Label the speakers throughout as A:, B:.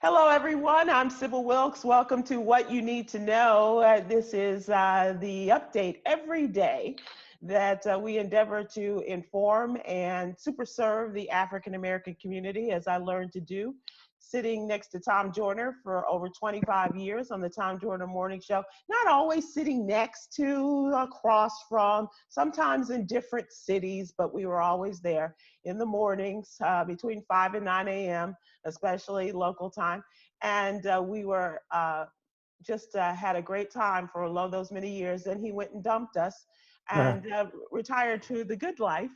A: Hello, everyone. I'm Sybil Wilkes. Welcome to What You Need to Know. This is the update every day that we endeavor to inform and super serve the African American community, as I learned to do, sitting next to Tom Joyner for over 25 years on the Tom Joyner Morning Show. Not always sitting next to, across from, sometimes in different cities, but we were always there in the mornings between 5 and 9 a.m., especially local time. And we were just had a great time for those many years. Then he went and dumped us and retired to the good life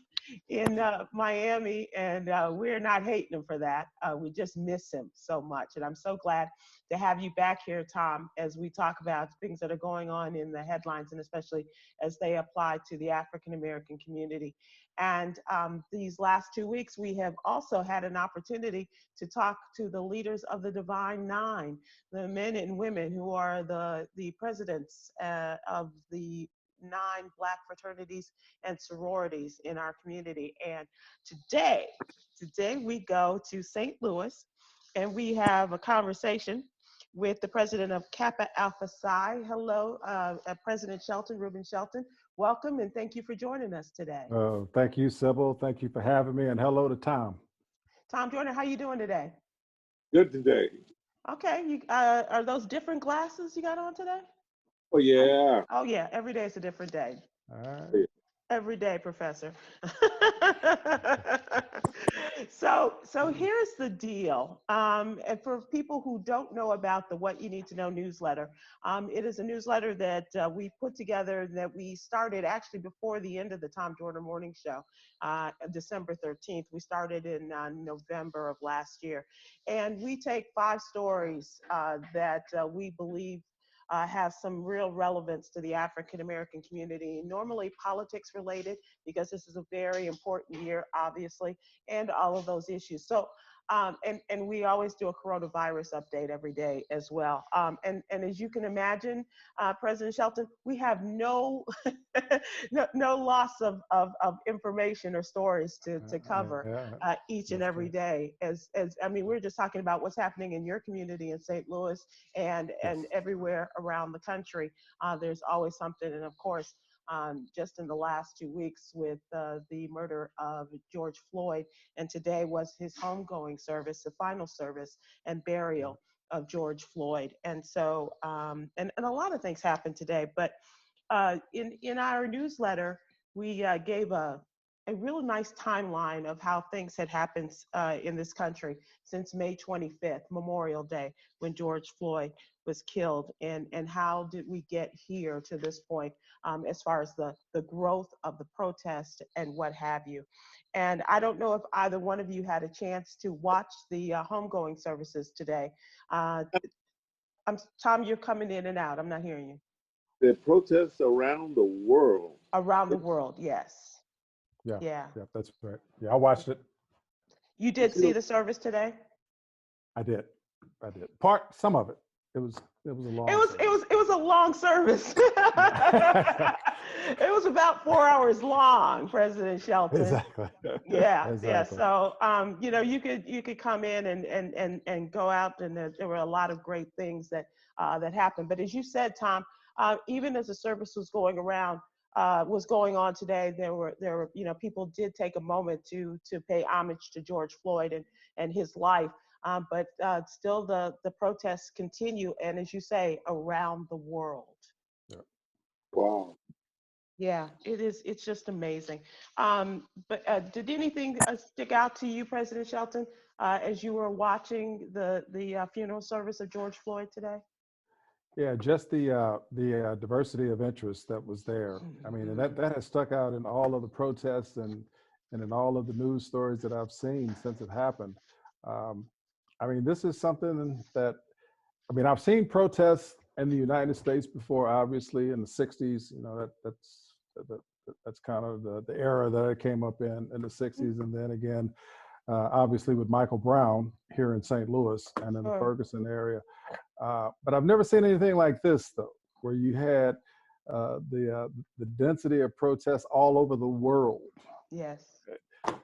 A: in Miami. And we're not hating him for that. We just miss him so much. And I'm so glad to have you back here, Tom, as we talk about things that are going on in the headlines, and especially as they apply to the African American community. And these last 2 weeks, we have also had an opportunity to talk to the leaders of the Divine Nine, the men and women who are the presidents of the 9 Black fraternities and sororities in our community. And today we go to St. Louis, and we have a conversation with the president of Kappa Alpha Psi. Hello, President Shelton, Reuben Shelton. Welcome, and thank you for joining us today.
B: Thank you, Sybil. Thank you for having me, and hello to Tom.
A: Tom Joyner, how you doing today?
C: Good today.
A: Okay, are those different glasses you got on today?
C: Oh, yeah.
A: Oh, yeah, every day is a different day.
B: All right.
A: Every day, Professor. So here's the deal. And for people who don't know about the What You Need to Know newsletter, it is a newsletter that we put together that we started actually before the end of the Tom Joyner Morning Show, December 13th. We started in November of last year. And we take 5 stories that we believe have some real relevance to the African American community, normally politics related, because this is a very important year, obviously, and all of those issues. So, and we always do a coronavirus update every day as well. And as you can imagine, President Shelton, we have no no loss of information or stories to cover each and every day. As I mean, we're just talking about what's happening in your community in St. Louis and everywhere around the country. There's always something, and of course, just in the last 2 weeks with the murder of George Floyd, and today was his homegoing service, the final service and burial of George Floyd. And so, and a lot of things happened today, but in our newsletter, we gave a real nice timeline of how things had happened in this country since May 25th, Memorial Day, when George Floyd was killed, and how did we get here to this point as far as the growth of the protest and what have you. And I don't know if either one of you had a chance to watch the homegoing services today. Tom, you're coming in and out. I'm not hearing you.
C: The protests around the world.
A: Around the world, yes.
B: Yeah, that's right. Yeah, I watched it.
A: You did see the service today?
B: I did. Some of it. It was a long.
A: It was a long service. It was about 4 hours long, President Shelton.
B: Exactly.
A: Yeah,
B: exactly.
A: yeah. So you could come in and go out, and there were a lot of great things that happened. But as you said, Tom, even as the service was going on today, there were people did take a moment to pay homage to George Floyd and his life. But still the protests continue, and as you say, around the world.
B: Yeah.
C: Wow.
A: Yeah, it's just amazing. But did anything stick out to you, President Shelton, as you were watching the funeral service of George Floyd today?
B: Yeah, just the diversity of interest that was there. I mean, and that has stuck out in all of the protests and in all of the news stories that I've seen since it happened. I mean, this is something that, I mean, I've seen protests in the United States before, obviously in the 60s, that's kind of the era that I came up in the 60s. And then again, obviously with Michael Brown here in St. Louis and in the Ferguson area. But I've never seen anything like this though, where you had the density of protests all over the world.
A: Yes.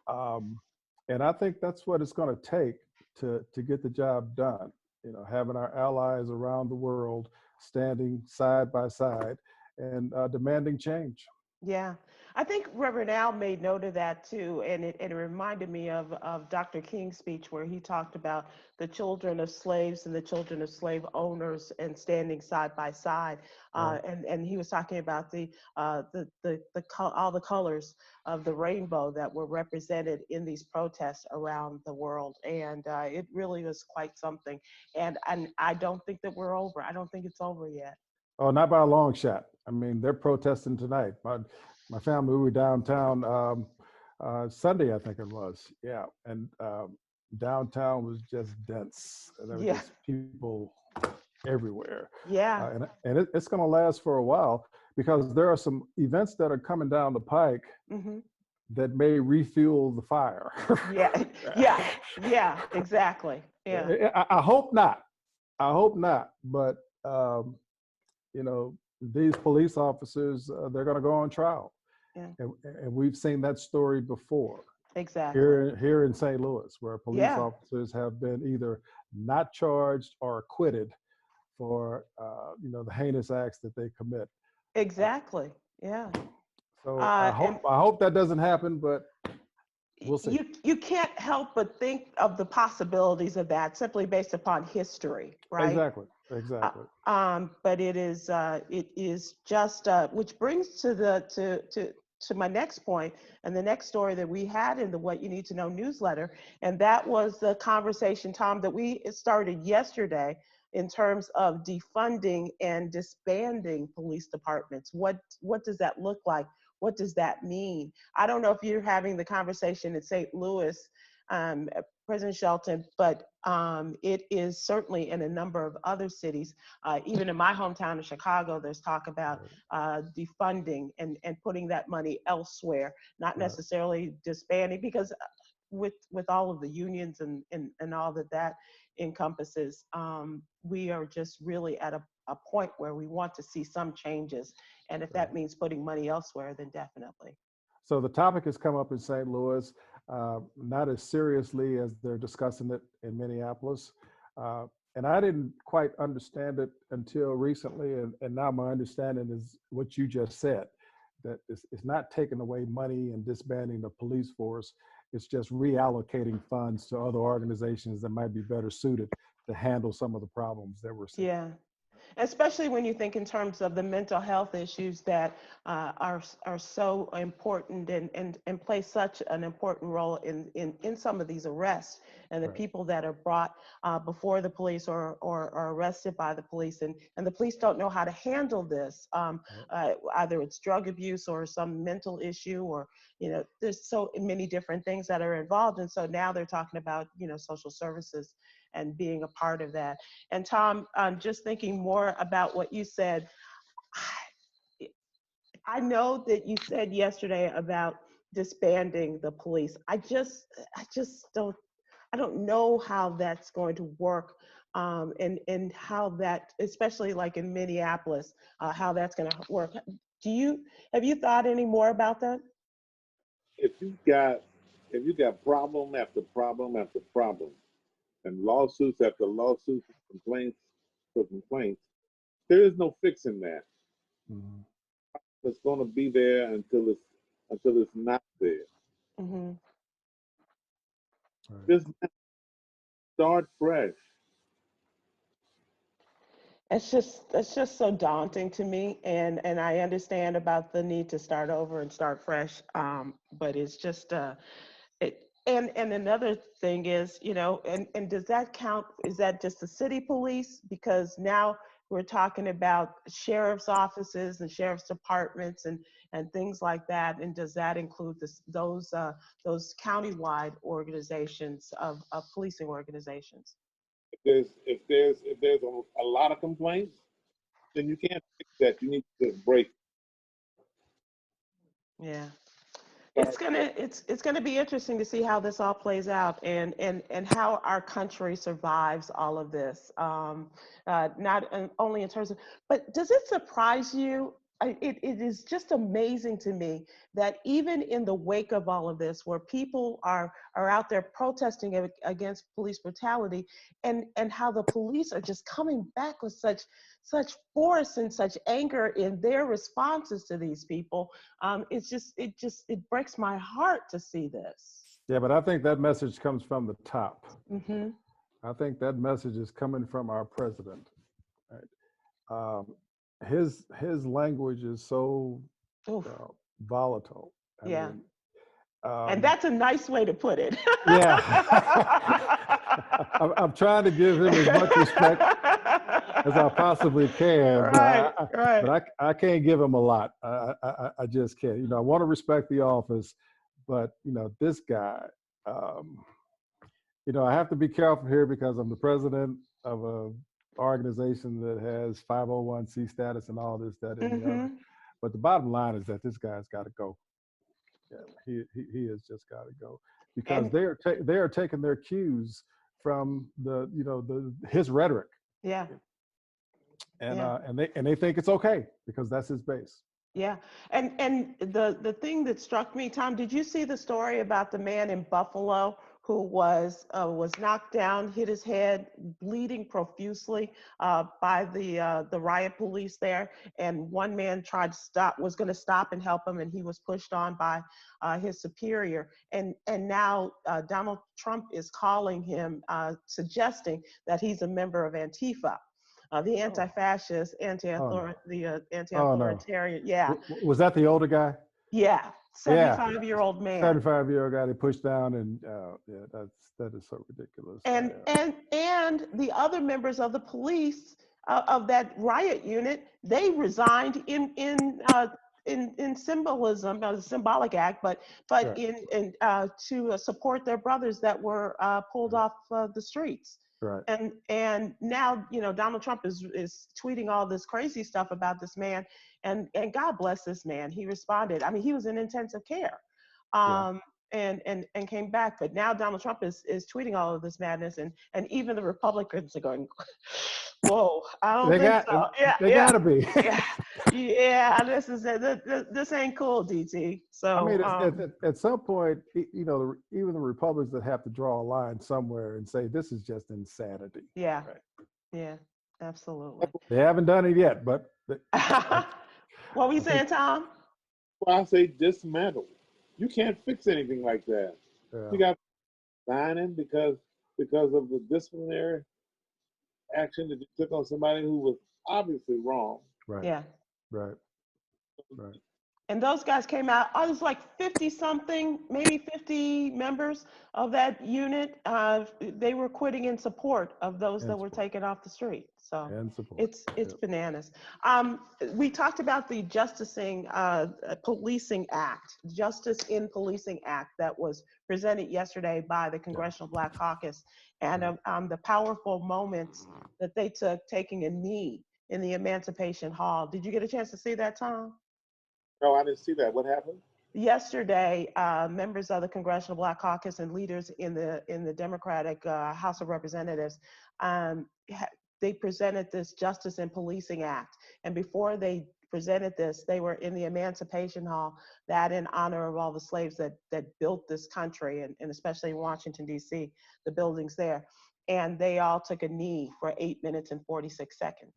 B: And I think that's what it's going to take to get the job done. having our allies around the world standing side by side and demanding change.
A: Yeah, I think Reverend Al made note of that too, and it reminded me of Dr. King's speech where he talked about the children of slaves and the children of slave owners and standing side by side,
B: Right.
A: and he was talking about all the colors of the rainbow that were represented in these protests around the world, and it really was quite something. And I don't think that we're over. I don't think it's over yet.
B: Oh, not by a long shot. I mean, they're protesting tonight. My family, we were downtown Sunday, I think it was. Yeah, and downtown was just dense. There were
A: Yeah,
B: just people everywhere,
A: yeah.
B: it's going to last for a while because there are some events that are coming down the pike
A: Hmm.
B: that may refuel the fire.
A: Yeah, yeah, yeah, exactly. Yeah,
B: I hope not. I hope not. But these police officers, they're going to go on trial.
A: yeah,
B: And we've seen that story before
A: exactly.
B: here in St. Louis, where police
A: Yeah,
B: officers have been either not charged or acquitted for the heinous acts that they commit.
A: exactly. Yeah.
B: So I
A: And
B: hope that doesn't happen, but we'll see.
A: you can't help but think of the possibilities of that simply based upon history, right?
B: Exactly. Exactly.
A: But it is just which brings to my next point and the next story that we had in the What You Need to Know newsletter, and that was the conversation, Tom, that we started yesterday in terms of defunding and disbanding police departments. What does that look like? What does that mean? I don't know if you're having the conversation in St. Louis, President Shelton, but it is certainly in a number of other cities. Even in my hometown of Chicago, there's talk about defunding and putting that money elsewhere, not
B: Right.
A: necessarily disbanding, because with all of the unions and all that encompasses, we are just really at a point where we want to see some changes. And if that means putting money elsewhere, then definitely.
B: So the topic has come up in St. Louis, not as seriously as they're discussing it in Minneapolis. And I didn't quite understand it until recently. And now my understanding is what you just said, that it's not taking away money and disbanding the police force. It's just reallocating funds to other organizations that might be better suited to handle some of the problems that we're seeing.
A: Yeah. Especially when you think in terms of the mental health issues that are so important and play such an important role in some of these arrests and the
B: Right.
A: people that are brought before the police or arrested by the police, and the police don't know how to handle this. Either it's drug abuse or some mental issue, or there's so many different things that are involved, and so now they're talking about social services and being a part of that. And Tom, just thinking more about what you said, I know that you said yesterday about disbanding the police. I just don't know how that's going to work, and how that, especially like in Minneapolis, how that's going to work. Have you thought any more about that?
C: If you got problem after problem after problem, and lawsuits after lawsuits, complaints for complaints, there is no fixing that.
B: Mhm.
C: It's going to be there until it's not there.
A: Mm-hmm.
B: Right.
C: Just start fresh.
A: It's just so daunting to me, and I understand about the need to start over and start fresh, but it's just it. And another thing is, and does that count? Is that just the city police? Because now we're talking about sheriff's offices and sheriff's departments and things like that. And does that include those countywide organizations of policing organizations?
C: If there's a lot of complaints, then you can't fix that. You need to just break.
A: Yeah.
C: Start fresh.
A: It's gonna be interesting to see how this all plays out and how our country survives all of this. Not only in terms of, but does it surprise you it is just amazing to me that even in the wake of all of this, where people are out there protesting against police brutality, and how the police are just coming back with such force and such anger in their responses to these people, it breaks my heart to see this.
B: Yeah, but I think that message comes from the top.
A: Mm-hmm.
B: I think that message is coming from our president. Right? His language is so volatile. I
A: Yeah.
B: mean,
A: And that's a nice way to put it.
B: Yeah. I'm trying to give him as much respect as I possibly can,
A: Right,
B: but I can't give him a lot. I just can't. You know, I want to respect the office, but you know, this guy, you know, I have to be careful here because I'm the president of a organization that has 501c status and all this, that, and the other. But the bottom line is that this guy's got to go. Yeah, he has just got to go because they are taking their cues from his rhetoric.
A: Yeah.
B: And they think it's okay because that's his base.
A: Yeah. And the thing that struck me, Tom, did you see the story about the man in Buffalo who was knocked down, hit his head, bleeding profusely by the riot police there, and one man was going to stop and help him, and he was pushed on by his superior, and now Donald Trump is calling him, suggesting that he's a member of Antifa. The anti-fascist, anti-authoritarian, yeah.
B: Was that the older guy?
A: Yeah, 75-year-old man.
B: 75-year-old guy they pushed down, and that is so ridiculous.
A: And the other members of the police of that riot unit, they resigned in symbolism, a symbolic act, but right. in to support their brothers that were pulled off the streets.
B: Right.
A: And now, you know, Donald Trump is tweeting all this crazy stuff about this man, and God bless this man. He responded. I mean, he was in intensive care, and came back. But now Donald Trump is tweeting all of this madness, and even the Republicans are going, whoa, I don't think so. Yeah,
B: they gotta be.
A: yeah, this ain't cool, DT. So
B: I mean, at some point, you know, even the Republicans that have to draw a line somewhere and say this is just insanity.
A: Yeah, right. Yeah, absolutely.
B: They haven't done it yet, but
A: what were you saying, Tom?
C: Well, I say dismantle. You can't fix anything like that. Yeah. You got signing because of the disciplinary action that you took on somebody who was obviously wrong.
B: Right.
A: Yeah.
B: Right.
A: And those guys came out. I was like 50 something, maybe 50 members of that unit. They were quitting in support of those that were taken off the street. So it's bananas. We talked about the Policing Act, Justice in Policing Act that was presented yesterday by the Congressional Black Caucus, and the powerful moments that they took taking a knee in the Emancipation Hall. Did you get a chance to see that, Tom?
C: No, I didn't see that. What happened?
A: Yesterday, members of the Congressional Black Caucus and leaders in the Democratic House of Representatives, they presented this Justice in Policing Act. And before they presented this, they were in the Emancipation Hall, that in honor of all the slaves that built this country, and especially in Washington, D.C., the buildings there. And they all took a knee for 8 minutes and 46 seconds.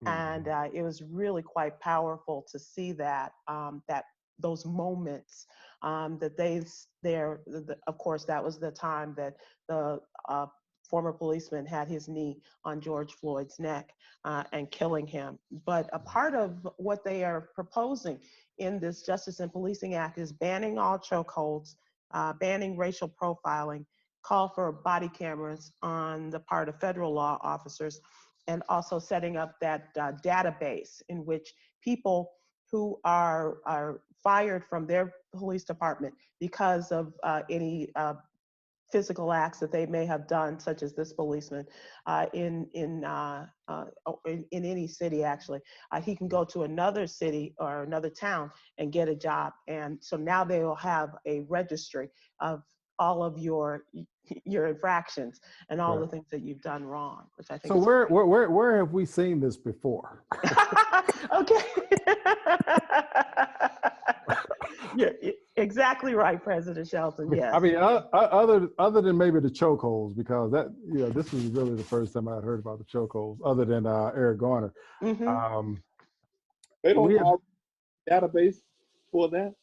A: And it was really quite powerful to see that those moments of course, that was the time that the former policeman had his knee on George Floyd's neck and killing him. But a part of what they are proposing in this Justice in Policing Act is banning all chokeholds, banning racial profiling, call for body cameras on the part of federal law officers, and also setting up that database in which people who are fired from their police department because of any physical acts that they may have done, such as this policeman in any city, actually, he can go to another city or another town and get a job. And so now they will have a registry of all of your infractions and all the
B: Right.
A: things that you've done wrong, which I think
B: So
A: is
B: where have we seen this before?
A: okay. You're exactly right, President Shelton.
B: I
A: Yes.
B: mean, other than maybe the chokeholds, because that, you know, this was really the first time I heard about the chokeholds, other than Eric Garner.
A: Mm-hmm.
C: They don't
B: We have,
C: have database for that.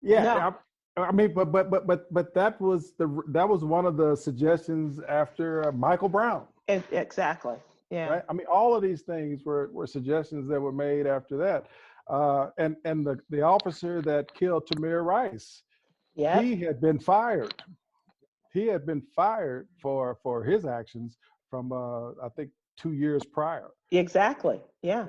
B: yeah.
A: No.
B: I mean, but that was one of the suggestions after Michael Brown,
A: Exactly. Yeah.
B: right? I mean, all of these things were suggestions that were made after that. And the officer that killed Tamir Rice,
A: Yep.
B: he had been fired. He had been fired for his actions from I think 2 years prior.
A: Exactly. Yeah.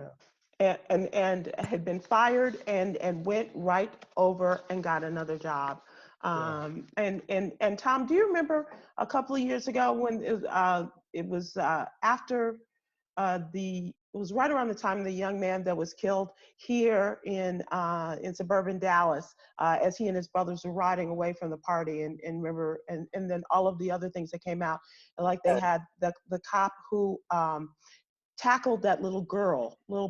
B: Yeah.
A: And had been fired and went right over and got another job.
B: Yeah.
A: And Tom, do you remember a couple of years ago when it was after it was right around the time the young man that was killed here in suburban Dallas as he and his brothers were riding away from the party and remember and then all of the other things that came out, like they had the cop who tackled that little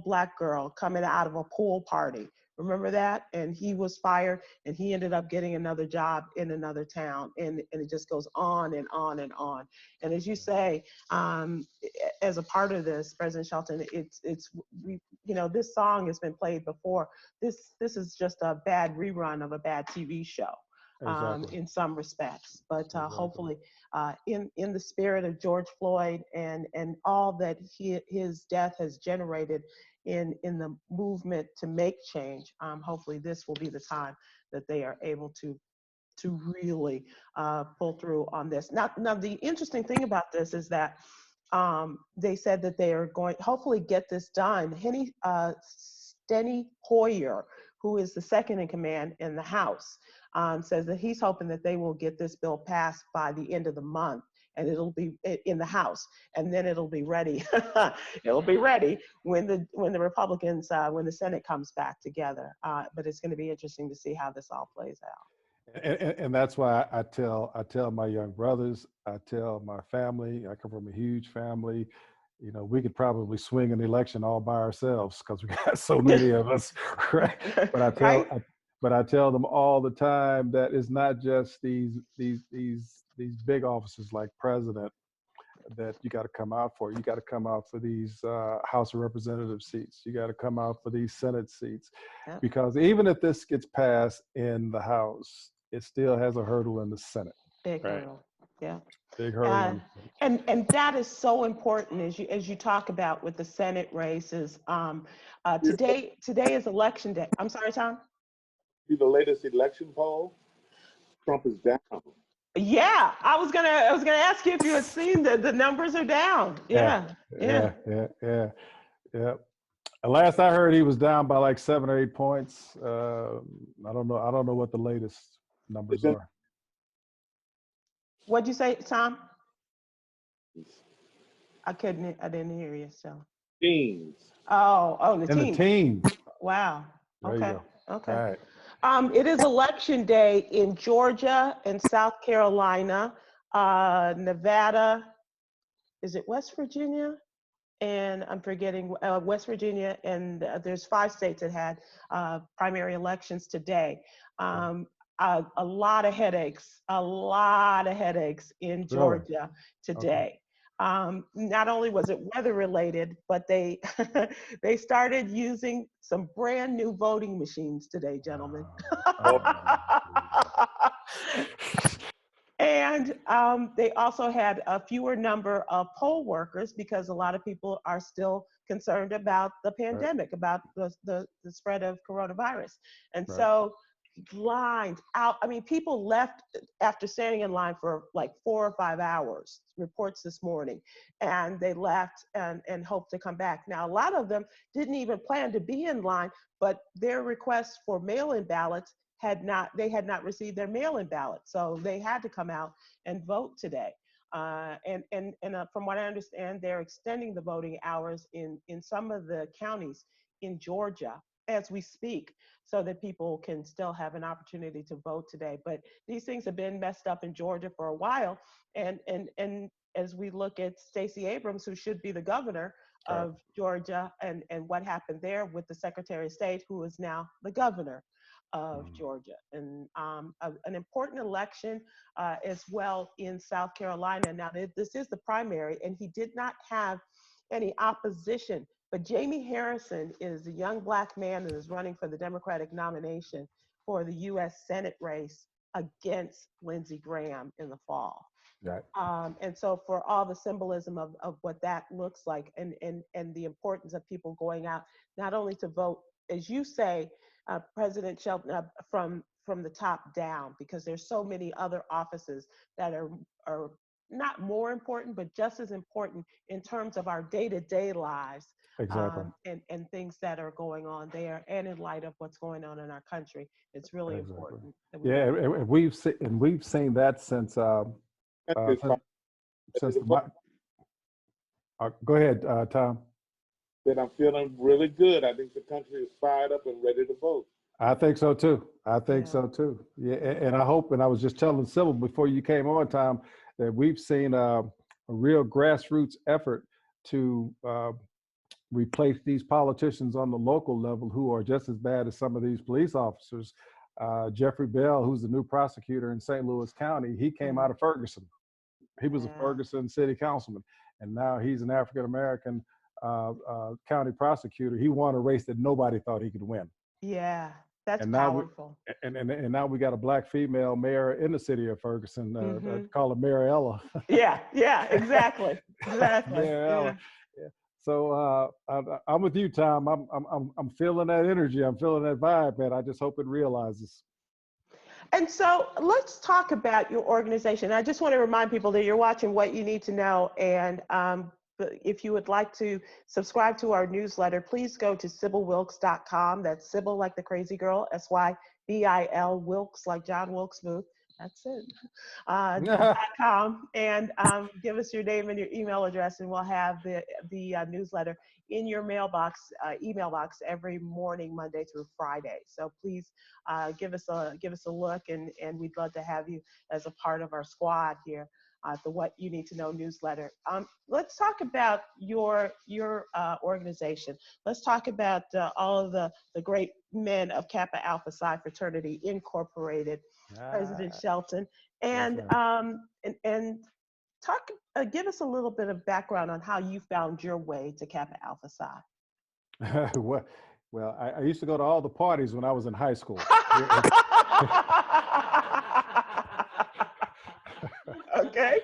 A: black girl coming out of a pool party. Remember that? And he was fired and he ended up getting another job in another town. And it just goes on and on and on. And as you say, as a part of this, President Shelton, this song has been played before. This is just a bad rerun of a bad TV show.
B: Exactly.
A: In some respects, but
B: Exactly.
A: hopefully in the spirit of George Floyd and all that his death has generated in the movement to make change, hopefully this will be the time that they are able to really pull through on this. Now the interesting thing about this is that they said that they are going hopefully get this done. Steny Hoyer, who is the second in command in the House, says that he's hoping that they will get this bill passed by the end of the month, and it'll be in the House, and then it'll be ready. It'll be ready when the Republicans, when the Senate comes back together. But it's going to be interesting to see how this all plays out.
B: And that's why I tell my young brothers, I tell my family, I come from a huge family. You know, we could probably swing an election all by ourselves because we got so many of us, right? But
A: Right?
B: I tell them all the time that it's not just these big offices like president that you got to come out for. You got to come out for these House of Representative seats. You got to come out for these Senate seats,
A: Yep.
B: because even if this gets passed in the House, it still has a hurdle in the Senate.
A: Big
B: Right.
A: hurdle. Yeah.
B: Big hurdle.
A: And that is so important as you talk about with the Senate races. Today is election day. I'm sorry, Tom.
C: See the latest election poll. Trump is down.
A: Yeah, I was gonna ask you if you had seen the numbers are down. Yeah.
B: Yeah. Last I heard, he was down by like 7 or 8 points. I don't know what the latest numbers are.
A: What'd you say, Tom? I didn't hear you. So.
C: Teens.
A: Oh, the
B: And the
A: team.
B: teams.
A: Wow.
B: There
A: Okay.
B: you go.
A: Okay.
B: All right.
A: It is election day in Georgia and South Carolina, Nevada. Is it West Virginia? And I'm forgetting West Virginia, and there's 5 states that had primary elections today. A lot of headaches in Georgia today. Okay. Not only was it weather related, but they they started using some brand new voting machines today, gentlemen. And they also had a fewer number of poll workers because a lot of people are still concerned about the pandemic, about the spread of coronavirus. And so lines out, I mean, people left after standing in line for like 4 or 5 hours, reports this morning, and they left and hoped to come back. Now, a lot of them didn't even plan to be in line, but their requests for mail-in ballots had not received their mail-in ballot, so they had to come out and vote today. And from what I understand, they're extending the voting hours in some of the counties in Georgia as we speak, so that people can still have an opportunity to vote today. But these things have been messed up in Georgia for a while, and as we look at Stacey Abrams, who should be the governor of Georgia, and what happened there with the Secretary of State, who is now the governor of Georgia, and an important election as well in South Carolina. Now, this is the primary, and he did not have any opposition, but Jamie Harrison is a young Black man that is running for the Democratic nomination for the U.S. Senate race against Lindsey Graham in the fall.
B: Right.
A: And so for all the symbolism of what that looks like, and the importance of people going out, not only to vote, as you say, President Shelton, from the top down, because there's so many other offices that are not more important, but just as important in terms of our day-to-day lives.
B: Exactly.
A: And things that are going on there, and in light of what's going on in our country, it's really important.
B: Yeah, and we've seen that since my. Go ahead, Tom.
C: That I'm feeling really good. I think the country is fired up and ready to vote.
B: I think so too. So too. Yeah, and I hope. And I was just telling Sybil before you came on, Tom, that we've seen a real grassroots effort to replace these politicians on the local level who are just as bad as some of these police officers. Jeffrey Bell, who's the new prosecutor in St. Louis County, he came out of Ferguson. He was a Ferguson city councilman, and now he's an African-American county prosecutor. He won a race that nobody thought he could win.
A: Yeah, that's
B: powerful. And now we got a Black female mayor in the city of Ferguson. Call her Mayor Ella.
A: Yeah, exactly.
B: Mayor Ella. Yeah. So I'm with you, Tom. I'm feeling that energy. I'm feeling that vibe, man. I just hope it realizes.
A: And so let's talk about your organization. I just want to remind people that you're watching What You Need to Know. And if you would like to subscribe to our newsletter, please go to SybilWilkes.com. That's Sybil like the crazy girl, SYBIL, Wilkes like John Wilkes Booth. That's it. .com, and give us your name and your email address, and we'll have the newsletter in your email box every morning, Monday through Friday. So please give us a look, and we'd love to have you as a part of our squad here. The What You Need to Know newsletter. Let's talk about your organization. Let's talk about all of the great men of Kappa Alpha Psi Fraternity Incorporated, President Shelton, and talk. Give us a little bit of background on how you found your way to Kappa Alpha Psi.
B: Well, I used to go to all the parties when I was in high school.
A: Okay.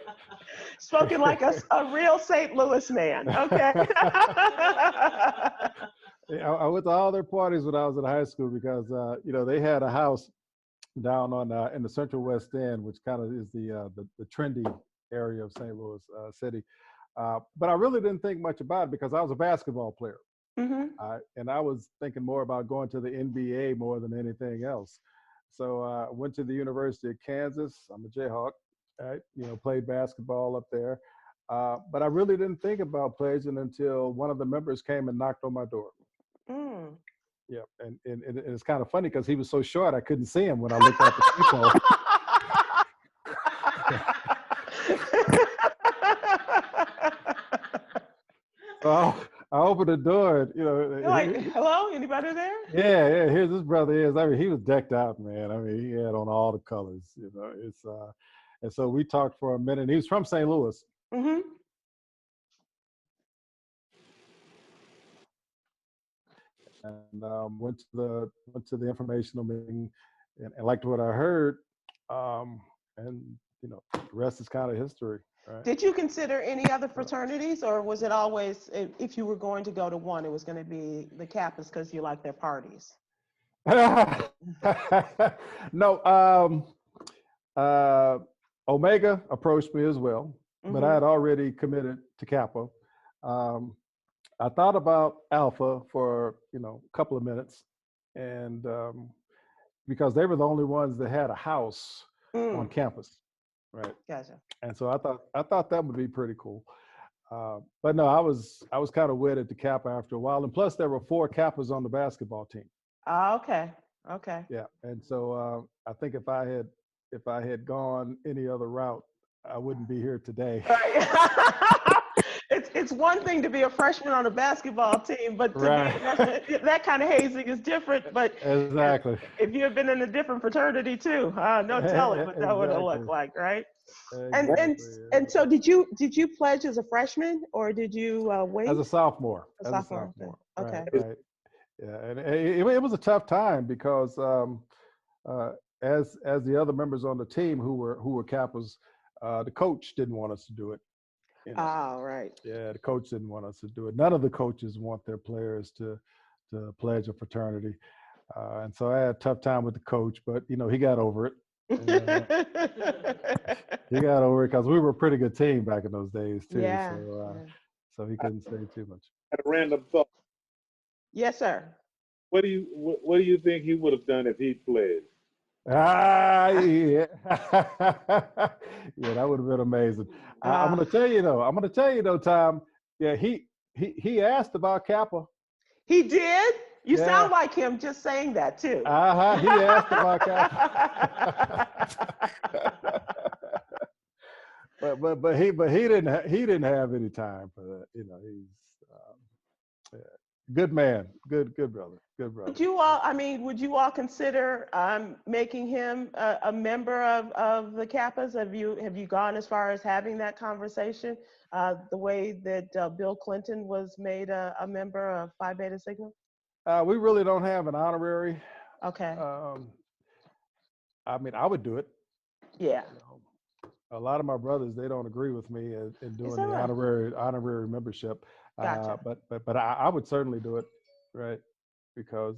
A: Spoken like a real St. Louis man. Okay.
B: I went to all their parties when I was in high school because, they had a house down on in the Central West End, which kind of is the trendy area of St. Louis City. But I really didn't think much about it because I was a basketball player. And I was thinking more about going to the NBA more than anything else. So I went to the University of Kansas. I'm a Jayhawk. Right, played basketball up there, but I really didn't think about pledging until one of the members came and knocked on my door. Yeah, and it's kind of funny because he was so short I couldn't see him when I looked out the peephole. So I opened the door.
A: You're like, hello, anybody there?
B: Yeah. Here's this brother is. I mean, he was decked out, man. I mean, he had on all the colors. It's. And so we talked for a minute. He was from St. Louis. And went to the informational meeting and liked what I heard. And the rest is kind of history. Right?
A: Did you consider any other fraternities, or was it always, if you were going to go to one, it was going to be the Kappas because you like their parties?
B: No. Omega approached me as well, but I had already committed to Kappa. I thought about Alpha for a couple of minutes, and because they were the only ones that had a house on campus, right?
A: Gotcha.
B: And so I thought that would be pretty cool. But no, I was kind of wedded to Kappa after a while, and plus there were 4 Kappas on the basketball team.
A: Oh, okay. Okay.
B: Yeah, and so I think if I had gone any other route, I wouldn't be here today.
A: Right. It's one thing to be a freshman on a basketball team, but to be
B: Right.
A: that kind of hazing is different. But
B: Exactly.
A: if you had been in a different fraternity too, no telling what that would have looked like, right?
B: Exactly.
A: And so did you pledge as a freshman or did you wait?
B: As a sophomore.
A: A sophomore. Okay.
B: Right. Yeah, and it was a tough time because as the other members on the team who were Kappas, the coach didn't want us to do it. You know?
A: Oh, right.
B: Yeah, the coach didn't want us to do it. None of the coaches want their players to pledge a fraternity, and so I had a tough time with the coach. But you know, he got over it. He got over it because we were a pretty good team back in those days too.
A: Yeah.
B: So he couldn't say too much.
C: A random thought.
A: Yes, sir.
C: What do you think he would have done if he pledged?
B: Yeah. Yeah, that would have been amazing. I'm going to tell you though, Tom. Yeah, he asked about Kappa.
A: He did? You sound like him just saying that too.
B: He asked about Kappa. but he didn't have any time for that. You know, he's good man, good brother, good brother.
A: Would you all consider making him a member of the Kappas? Have you gone as far as having that conversation? The way that Bill Clinton was made a member of Phi Beta Sigma?
B: We really don't have an honorary.
A: Okay.
B: I mean, I would do it.
A: Yeah.
B: You know, a lot of my brothers, they don't agree with me in doing the
A: right?
B: honorary membership.
A: Gotcha.
B: But I would certainly do it, right? Because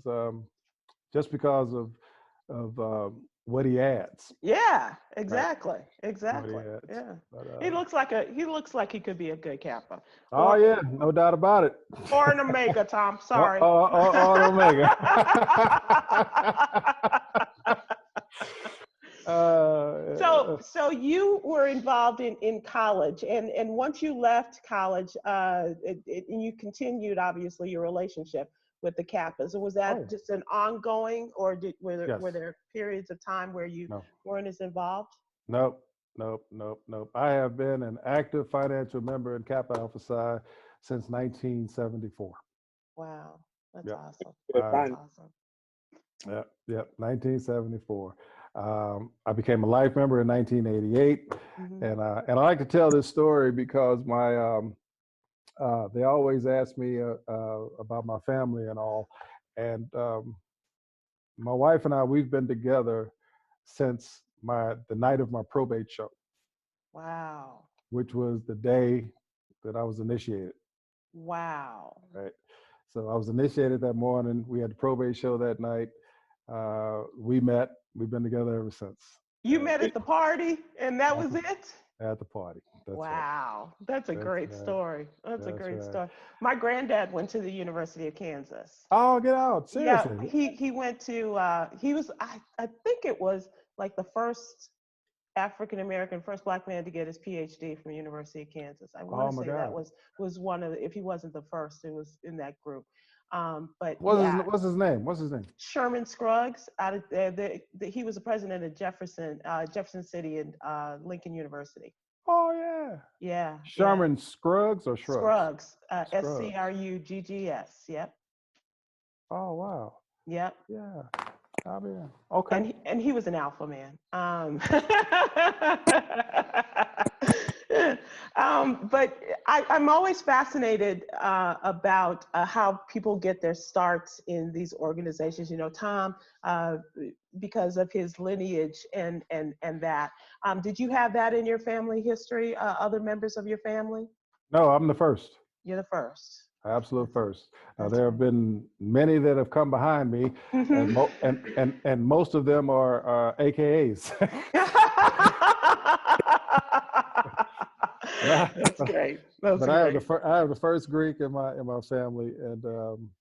B: just because of what he adds.
A: Yeah, exactly,
B: Right?
A: exactly.
B: Adds.
A: Yeah,
B: but,
A: he looks like he could be a good Kappa.
B: Oh yeah, no doubt about it.
A: Or an Omega, Tom. Sorry.
B: Or an Omega.
A: So you were involved in college, and once you left college, and you continued obviously your relationship with the Kappas. Was that just an ongoing, or were there periods of time where you weren't as involved?
B: Nope. I have been an active financial member in Kappa Alpha Psi since 1974.
A: Wow, that's awesome.
C: That's
A: awesome.
B: Yep, 1974. I became a life member in 1988, and I like to tell this story because my they always ask me about my family and all, and my wife and I, we've been together since the night of my probate show.
A: Wow.
B: Which was the day that I was initiated.
A: Wow.
B: Right. So I was initiated that morning. We had the probate show that night. We met. We've been together ever since.
A: You met at the party, and that was it?
B: At the party. That's
A: wow.
B: Right.
A: That's a great story. That's a great
B: right.
A: story. My granddad went to the University of Kansas.
B: Oh, get out. Seriously.
A: Yeah, he went to, he was, I think it was like the first African-American, first Black man to get his PhD from the University of Kansas. I want to say that was one of, if he wasn't the first, it was in that group. But
B: what's his name?
A: Sherman Scruggs. Out of he was the president of Jefferson City and Lincoln University.
B: Oh yeah.
A: Yeah.
B: Sherman Scruggs or Shrugs?
A: Scruggs. Scruggs. Yep.
B: Oh wow.
A: Yep.
B: Yeah. I mean, okay.
A: And he was an alpha man. But I'm always fascinated about how people get their starts in these organizations. You know, Tom, because of his lineage and that. Did you have that in your family history? Other members of your family?
B: No, I'm the first.
A: You're the first.
B: Absolute first. There have been many that have come behind me, and most of them are AKAs.
A: That's great. That's
B: but
A: great.
B: I have the first Greek in my family, and I'm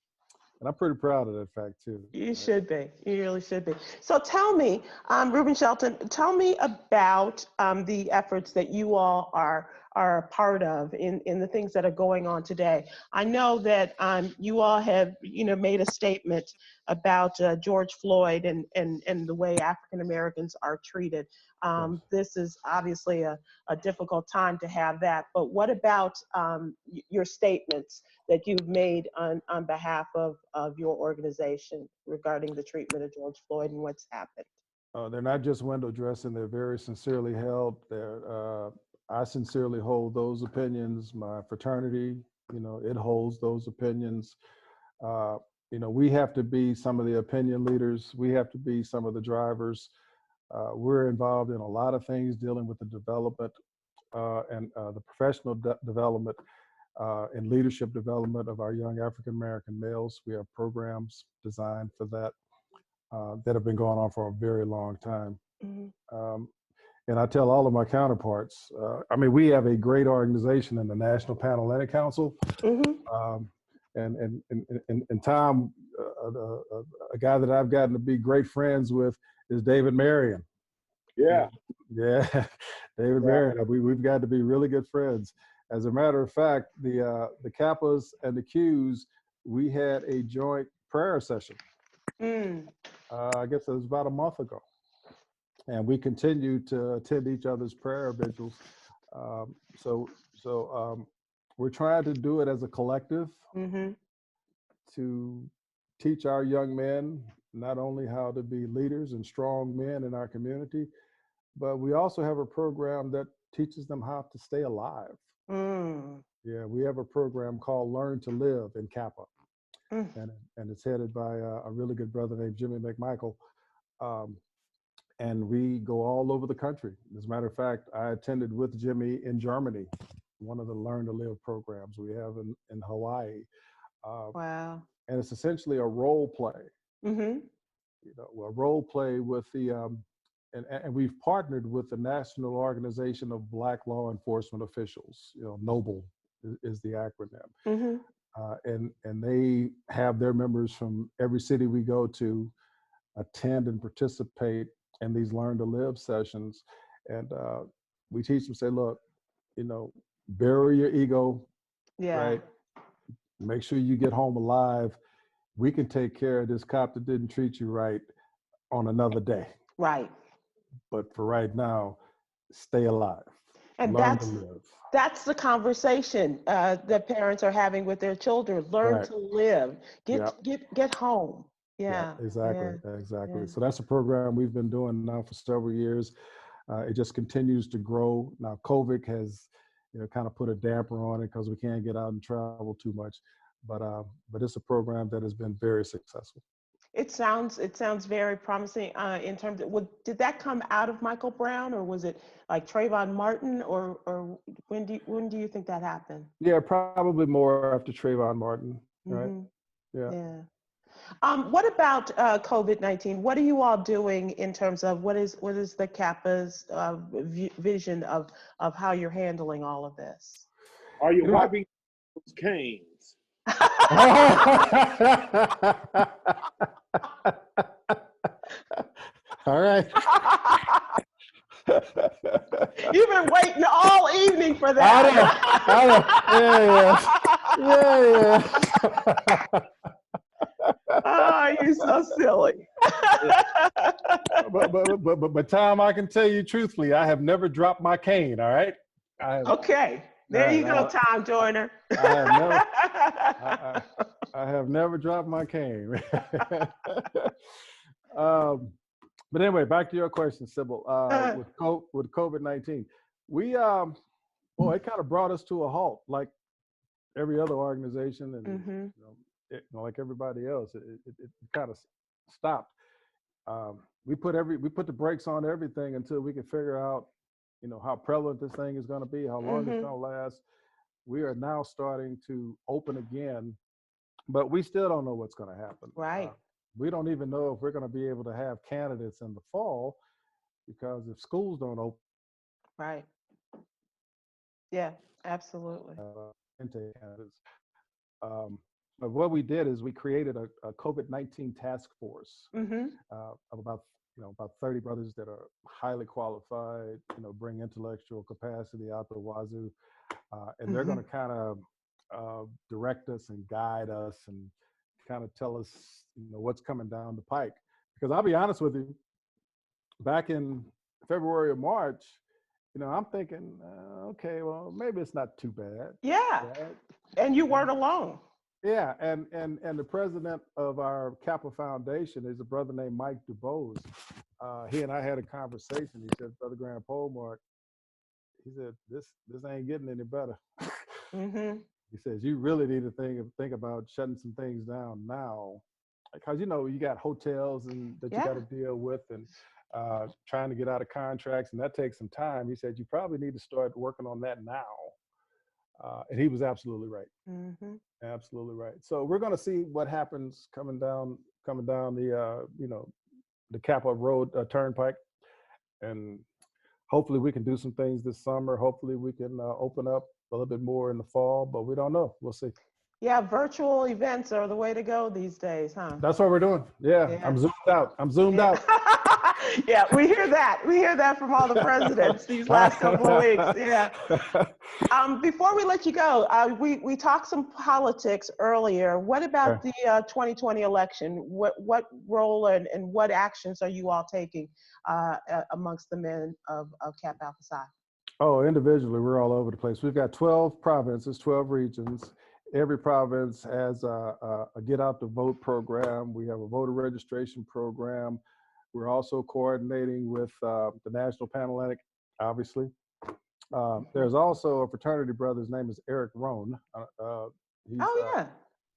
B: pretty proud of that fact too.
A: You should be. You really should be. So tell me, Reuben Shelton, tell me about the efforts that you all are are a part of in the things that are going on today. I know that you all have, made a statement about George Floyd and the way African Americans are treated.
B: Yes.
A: This is obviously a difficult time to have that, but what about your statements that you've made on behalf of your organization regarding the treatment of George Floyd and what's happened?
B: They're not just window dressing, they're very sincerely held. I sincerely hold those opinions. My fraternity, it holds those opinions. We have to be some of the opinion leaders. We have to be some of the drivers. We're involved in a lot of things dealing with the development and the professional development and leadership development of our young African American males. We have programs designed for that that have been going on for a very long time. Mm-hmm. And I tell all of my counterparts, we have a great organization in the National Panhellenic Council. Mm-hmm. And Tom, a guy that I've gotten to be great friends with is David Marion.
C: Yeah.
B: Yeah, David Marion. We've got to be really good friends. As a matter of fact, the Kappas and the Qs, we had a joint prayer session. I guess it was about a month ago. And we continue to attend each other's prayer vigils. So we're trying to do it as a collective to teach our young men not only how to be leaders and strong men in our community, but we also have a program that teaches them how to stay alive. Yeah, we have a program called Learn to Live in Kappa. And it's headed by a really good brother named Jimmy McMichael. And we go all over the country. As a matter of fact, I attended with Jimmy in Germany, one of the Learn to Live programs we have in Hawaii.
A: Wow.
B: And it's essentially a role play. Mm-hmm. A role play with the, and we've partnered with the National Organization of Black Law Enforcement Officials, NOBLE is the acronym. Mm-hmm. And they have their members from every city we go to attend and participate in these Learn to Live sessions. And we teach them, say, look, bury your ego, right? Make sure you get home alive. We can take care of this cop that didn't treat you right on another day.
A: Right.
B: But for right now, stay alive.
A: And
B: Learn to live.
A: That's the conversation that parents are having with their children. Learn to live. Get home. Yeah.
B: Exactly. Yeah. So that's a program we've been doing now for several years. It just continues to grow. Now, COVID has, kind of put a damper on it because we can't get out and travel too much. But it's a program that has been very successful.
A: It sounds very promising in terms of, did that come out of Michael Brown, or was it like Trayvon Martin, or when do you think that happened?
B: Yeah, probably more after Trayvon Martin, right?
A: Mm-hmm. Yeah. What about COVID-19? What are you all doing in terms of what is the Kappa's vision of how you're handling all of this?
C: Are you wiping those canes?
B: All right.
A: You've been waiting all evening for that.
B: I know. Yeah.
A: Oh, you're so silly.
B: But Tom, I can tell you truthfully, I have never dropped my cane. All right.
A: Okay. There you go, Tom Joyner.
B: I have never dropped my cane. But anyway, back to your question, Sybil. With COVID-19, we it kind of brought us to a halt, like every other organization, and like everybody else, it kind of stopped. We put the brakes on everything until we could figure out, how prevalent this thing is going to be, how long it's going to last. We are now starting to open again, but we still don't know what's going to happen.
A: Right.
B: We don't even know if we're going to be able to have candidates in the fall, because if schools don't open.
A: Right. Yeah, absolutely.
B: Intake candidates. But what we did is we created a COVID-19 task force of about about 30 brothers that are highly qualified, bring intellectual capacity out the wazoo. And they're going to kind of direct us and guide us and kind of tell us, what's coming down the pike. Because I'll be honest with you, back in February or March, I'm thinking, okay, well, maybe it's not too bad.
A: Yeah.
B: Right?
A: And you weren't alone.
B: Yeah, and the president of our Kappa Foundation is a brother named Mike DuBose. He and I had a conversation. He said, Brother Graham Polemarch, he said, this ain't getting any better.
A: Mm-hmm.
B: He says, you really need to think about shutting some things down now. Because, you got hotels that you got to deal with and trying to get out of contracts, and that takes some time. He said, you probably need to start working on that now. And he was absolutely right.
A: Mm-hmm.
B: Absolutely right. So we're going to see what happens coming down the, the Kappa Road Turnpike. And hopefully we can do some things this summer. Hopefully we can open up a little bit more in the fall, but we don't know. We'll see.
A: Yeah, virtual events are the way to go these days, huh?
B: That's what we're doing. Yeah. I'm zoomed out.
A: Yeah, we hear that. We hear that from all the presidents these last couple of weeks. Yeah. Before we let you go, we talked some politics earlier. What about the 2020 election? What role and what actions are you all taking amongst the men of Kappa Alpha Psi?
B: Oh, individually, we're all over the place. We've got 12 provinces, 12 regions. Every province has a get out the vote program. We have a voter registration program. We're also coordinating with the National Panhellenic, obviously. There's also a fraternity brother. His name is Eric Rohn. He's,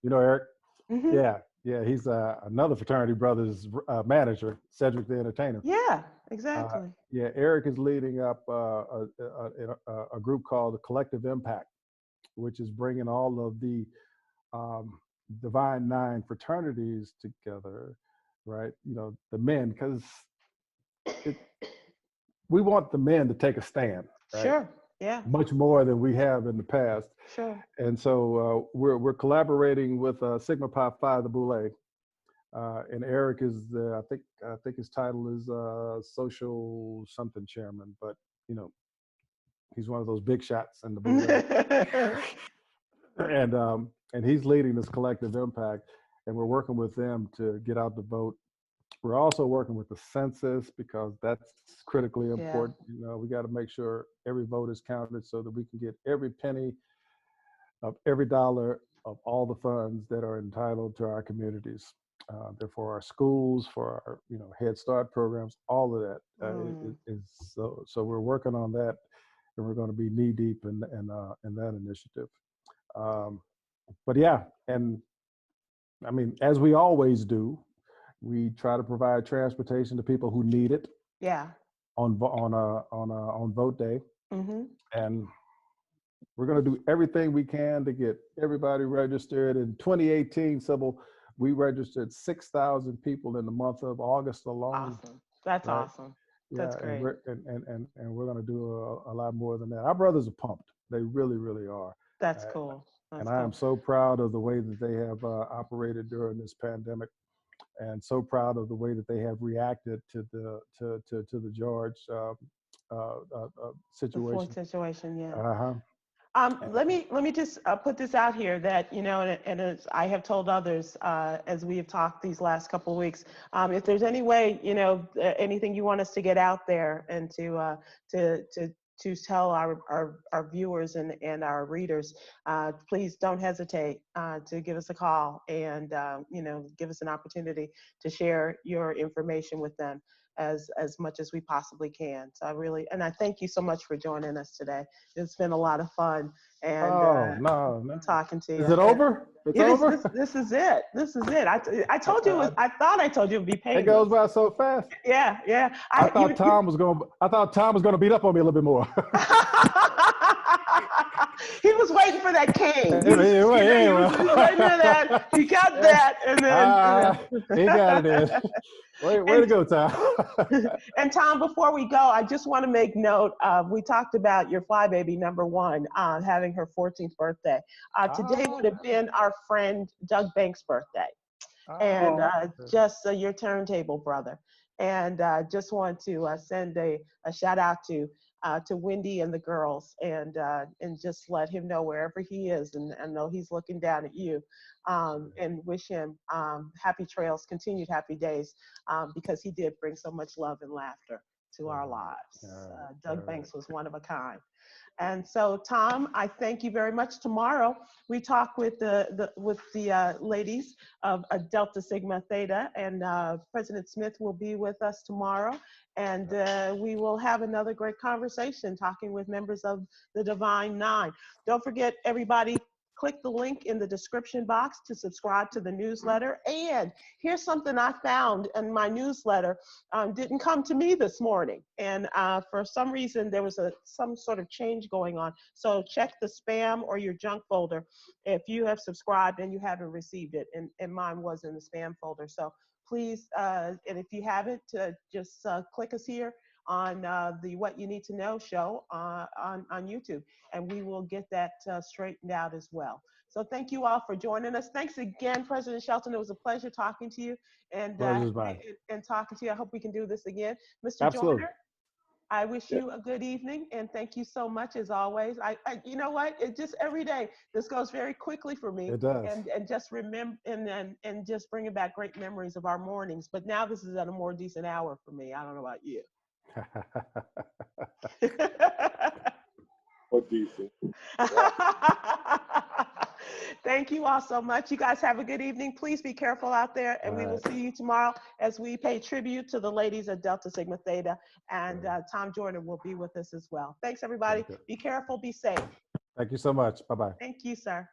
B: you know Eric?
A: Mm-hmm.
B: Yeah. He's another fraternity brother's manager, Cedric the Entertainer.
A: Yeah, exactly.
B: Eric is leading up a group called the Collective Impact, which is bringing all of the Divine Nine fraternities together, right? The men, because we want the men to take a stand, right?
A: Sure. Yeah.
B: Much more than we have in the past.
A: Sure.
B: And so we're collaborating with Sigma Pi Phi the Boule. And Eric is I think his title is social something chairman, but he's one of those big shots in the Boule. And he's leading this collective impact, and we're working with them to get out the vote. We're also working with the census because that's critically important. We got to make sure every vote is counted so that we can get every penny of every dollar of all the funds that are entitled to our communities. Therefore, our schools, for our Head Start programs, all of that is so we're working on that, and we're going to be knee deep in that initiative. But yeah, and I mean, as we always do, we try to provide transportation to people who need it.
A: Yeah.
B: On vote day, and we're going to do everything we can to get everybody registered. In 2018, Sybil, we registered 6,000 people in the month of August alone.
A: Awesome. That's awesome. That's great.
B: And we're going to do a lot more than that. Our brothers are pumped. They really, really are.
A: That's cool.
B: I am so proud of the way that they have operated during this pandemic, and so proud of the way that they have reacted to the George situation.
A: The Floyd situation, yeah.
B: Uh-huh.
A: Let me just put this out here that, and as I have told others as we have talked these last couple of weeks, if there's any way, anything you want us to get out there and to tell our viewers and our readers, please don't hesitate to give us a call and give us an opportunity to share your information with them as much as we possibly can. So I thank you so much for joining us today. It's been a lot of fun and
B: no.
A: talking to you.
B: Is it over? It's over?
A: This is it. This is it. I told you I thought I told you it would be painless.
B: It goes by so fast.
A: Yeah.
B: I thought Tom was going to beat up on me a little bit more.
A: He was waiting for that cane. He was waiting for that. He got that, and then
B: he got it in. Way to go, Tom.
A: And Tom, before we go, I just want to make note. We talked about your fly baby number one having her 14th birthday. Today would have been our friend Doug Banks' birthday, and just your turntable brother. And just want to send a shout out to Wendy and the girls, and just let him know wherever he is, and I know he's looking down at you, and wish him happy trails, continued happy days, because he did bring so much love and laughter to our lives. Doug Banks was one of a kind. And so, Tom, I thank you very much. Tomorrow, we talk with the ladies of Delta Sigma Theta, and President Smith will be with us tomorrow, and we will have another great conversation talking with members of the Divine Nine. Don't forget, everybody, click the link in the description box to subscribe to the newsletter. And here's something I found in my newsletter. Didn't come to me this morning. And for some reason, there was some sort of change going on. So check the spam or your junk folder if you have subscribed and you haven't received it. And mine was in the spam folder. So please, and if you haven't, just click us here on the What You Need to Know show on YouTube, and we will get that straightened out as well. So thank you all for joining us. Thanks again, President Shelton. It was a pleasure talking to you and talking to you. I hope we can do this again. Mr. Joyner, I wish you a good evening, and thank you so much as always. You know what? It just every day, this goes very quickly for me.
B: It does.
A: And just remember, and just bringing back great memories of our mornings. But now this is at a more decent hour for me. I don't know about you.
C: What decent.
A: Thank you all so much. You guys have a good evening. Please be careful out there, and we will see you tomorrow as we pay tribute to the ladies of Delta Sigma Theta, and Tom Joyner will be with us as well. Thanks, everybody. Be careful, be safe.
B: Thank you so much. Bye-bye.
A: Thank you, sir.